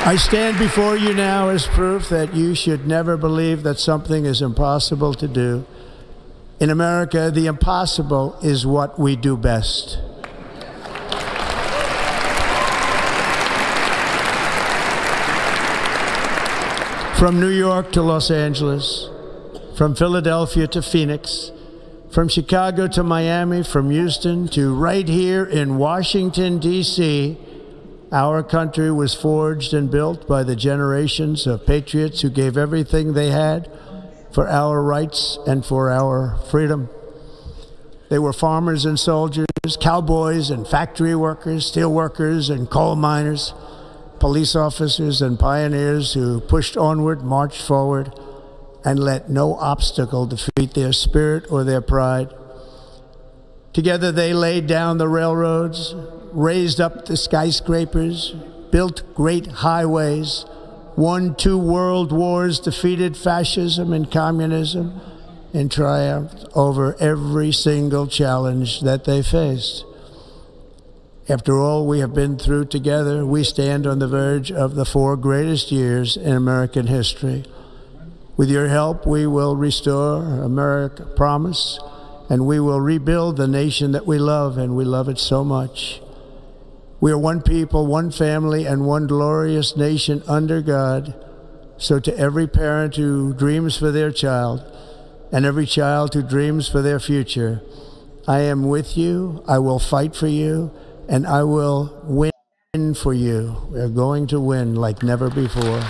D: I stand before you now as proof that you should never believe that something is impossible to do. In America, the impossible is what we do best. From New York to Los Angeles, from Philadelphia to Phoenix, from Chicago to Miami, from Houston to right here in Washington, D.C., our country was forged and built by the generations of patriots who gave everything they had for our rights and for our freedom. They were farmers and soldiers, cowboys and factory workers, steel workers and coal miners, police officers and pioneers who pushed onward, marched forward, and let no obstacle defeat their spirit or their pride. Together they laid down the railroads, raised up the skyscrapers, built great highways, won 2 world wars, defeated fascism and communism, and triumphed over every single challenge that they faced. After all we have been through together, we stand on the verge of the 4 greatest years in American history. With your help, we will restore America promise and we will rebuild the nation that we love, and we love it so much. We are one people, one family, and one glorious nation under God. So to every parent who dreams for their child, and every child who dreams for their future, I am with you, I will fight for you, and I will win for you. We are going to win like never before.